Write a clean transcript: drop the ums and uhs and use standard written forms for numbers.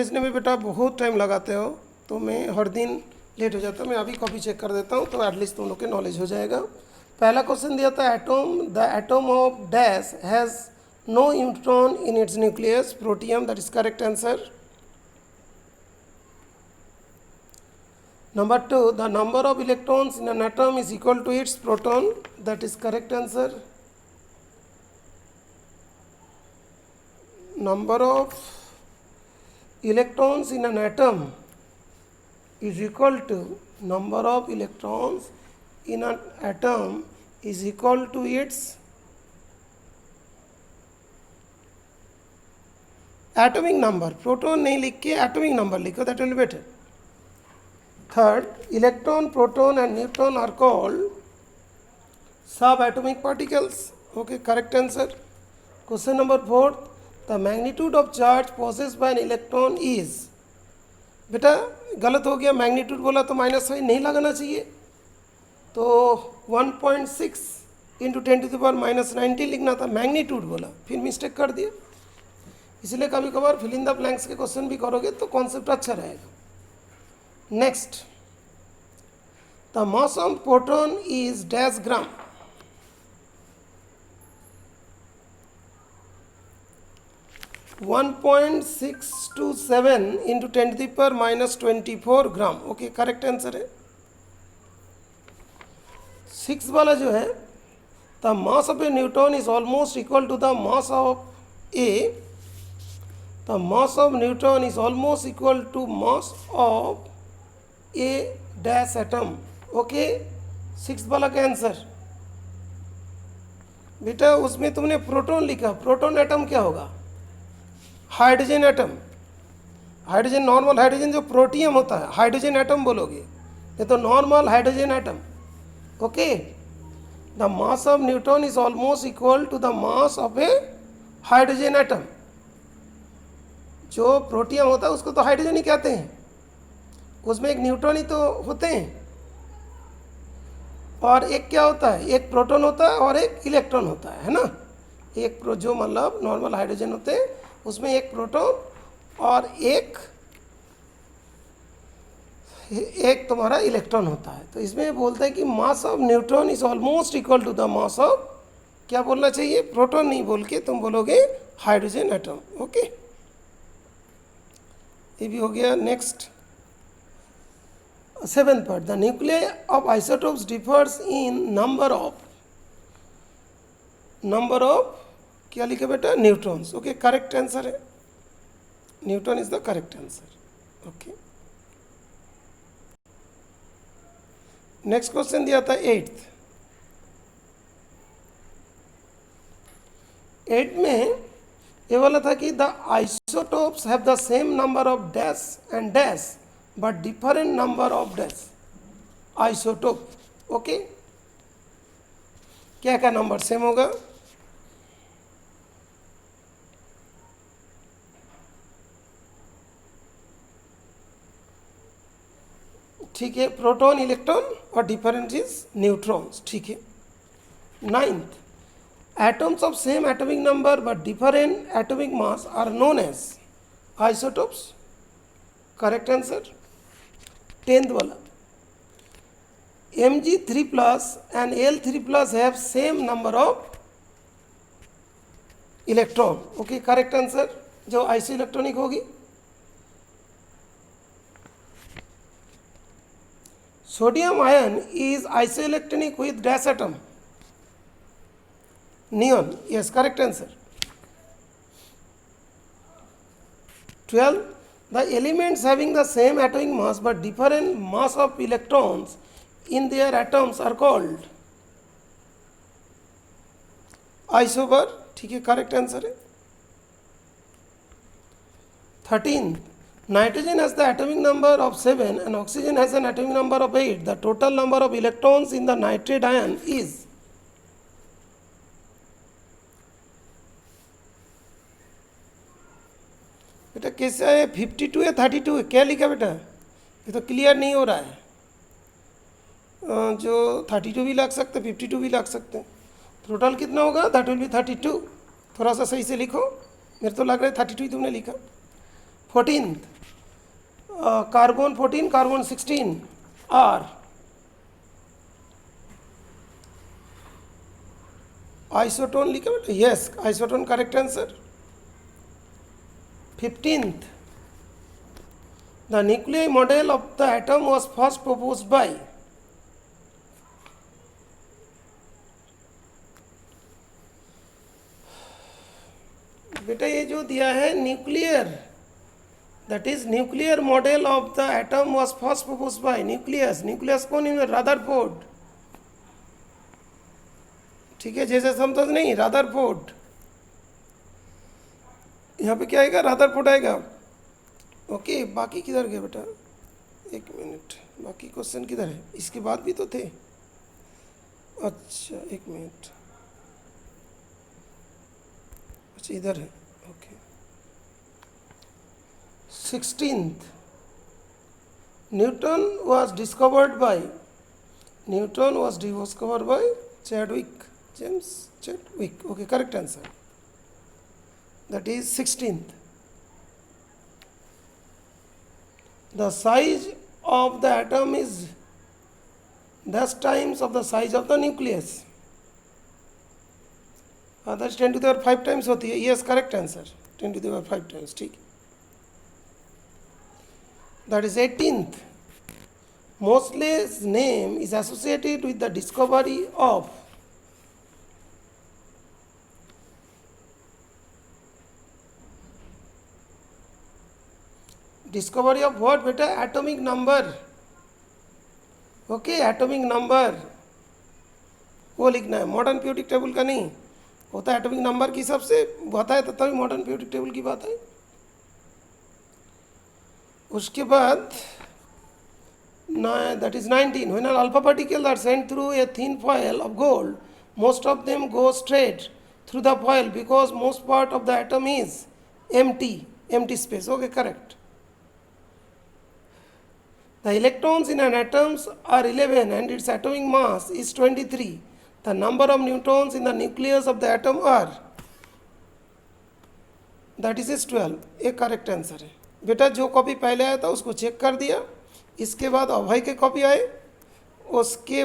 इसने भी बेटा बहुत टाइम लगाते हो, तो मैं हर दिन लेट हो जाता हूँ। मैं अभी कॉपी चेक कर देता हूँ, तो एटलीस्ट तुम लोग के नॉलेज हो जाएगा। पहला क्वेश्चन दिया था atom, the atom of dash has no neutron in its nucleus, protium, that is correct answer. Number 2, the number of electrons in an atom is equal to its proton, that is correct answer. Number of electrons in an atom is equal to number of electrons in an atom is equal to its atomic number. Proton नहीं लिख के atomic number लिखो, that will be better. Third, electron, proton and neutron are called subatomic particles. Okay, correct answer. Question number 4, the magnitude of charge possessed by an electron is, बेटा गलत हो गया, magnitude बोला तो माइनस साइन नहीं लगाना चाहिए, तो 1.6 इंटू 10⁻⁻⁹ लिखना था, मैग्नीट्यूड बोला, फिर मिस्टेक कर दिया। इसलिए कभी कभार फिल इन द ब्लैंक्स के क्वेश्चन भी करोगे तो कॉन्सेप्ट अच्छा रहेगा। Next, the mass of proton is dash gram. One 1.627 into 10⁻⁻24 gram. Okay, correct answer है। 6 वाला जो है, the mass of a neutron is almost equal to the mass of a, the mass of neutron is almost equal to mass of a dash atom. Okay, 6 वाला का answer. बेटा उसमें तुमने proton लिखा, प्रोटॉन एटम क्या होगा? Hydrogen atom. Hydrogen, normal hydrogen जो protium होता है, हाइड्रोजन एटम बोलोगे, ये तो normal hydrogen atom. Okay, the mass of neutron is almost equal to the mass of a hydrogen atom. जो प्रोटियम होता है उसको तो हाइड्रोजन ही कहते हैं, उसमें एक न्यूट्रॉन ही तो होते हैं, और एक क्या होता है, एक प्रोटॉन होता है और एक इलेक्ट्रॉन होता है ना। एक जो मतलब नॉर्मल हाइड्रोजन होते हैं उसमें एक प्रोटॉन और एक तुम्हारा इलेक्ट्रॉन होता है। तो इसमें बोलता है कि mass of neutron is almost equal to the mass of, क्या बोलना चाहिए, प्रोटॉन नहीं बोल के तुम बोलोगे हाइड्रोजन एटम। ओके, ये भी हो गया। Next, 7th part, the nuclei of isotopes differs in number of क्या लिखे बेटा, न्यूट्रॉन्स। ओके, करेक्ट आंसर है, neutron is the correct answer. Okay, next question दिया था 8th। 8 में ये वाला था कि the isotopes have the same number of dash and dash but different number of dash isotope. Okay, क्या क्या नंबर सेम होगा? ठीक है, प्रोटॉन, इलेक्ट्रॉन और डिफरेंट इज न्यूट्रॉन्स। ठीक है। 9th, atoms of same atomic number but different atomic mass are known as isotopes. Correct answer. 10th वाला, Mg3+ and Al3+ have same number of electron. Okay, correct answer, जो isoelectronic होगी। Sodium ion is isoelectronic with dash atom, neon. Yes, correct answer. 12, the elements having the same atomic mass but different mass of electrons in their atoms are called isomer। ठीक है, correct answer है। 13, nitrogen has the atomic number of 7 and oxygen has an atomic number of 8. The total number of electrons in the nitrate ion is, बेटा कैसे है, 52 है 32 है, क्या लिखा बेटा? ये तो क्लियर नहीं हो रहा है। जो 32 भी लग सकते, 52 भी लग सकते। टोटल कितना होगा? That will be 32। थोड़ा सा सही से लिखो, मेरे तो लग रहा है 32 ही तुमने लिखा। 14th, carbon 14, carbon 16 are isotone लिखा बेटा, yes, isotone correct answer. 15th, the nuclei model of the atom was first proposed by बेटा ये जो दिया है nuclear, that is nuclear model of the atom was first proposed by nucleus. Nucleus कौन है? Rutherford. ठीक है, जैसे समझ नहीं, रदरफोर्ड. यहाँ पे क्या आएगा? रदरफोर्ड आएगा. ओके, बाकी किधर गए बेटा? एक मिनट, बाकी क्वेश्चन किधर है? इसके बाद भी तो थे. अच्छा एक मिनट, अच्छा इधर है. Okay. 16th, Newton was discovered by Chadwick, James Chadwick. Okay, correct answer. That is 16th. The size of the atom is 10 times of the size of the nucleus. That's 10 to the power 5 times होती है. Yes, correct answer. 10 to the power 5 times. ठीक. That is 18th. Moseley's name is associated with the discovery of what beta? Atomic number. Okay, atomic number वो लिखना है, modern periodic table का नहीं होता है. एटॉमिक नंबर की हिसाब से होता है, तभी मॉडर्न पीरियोडिक टेबल की बात है. उसके बाद that is 19. When an alpha particle are sent through a thin foil of gold, most of them go straight through the foil because most part of the atom is empty space. Okay, correct. The electrons in an atom are 11 and its atomic mass is 23. The number of neutrons in the nucleus of the atom are, that is 12. एक correct answer है बेटा. जो copy पहले आया था उसको check कर दिया, इसके बाद अभय के कॉपी आए, उसके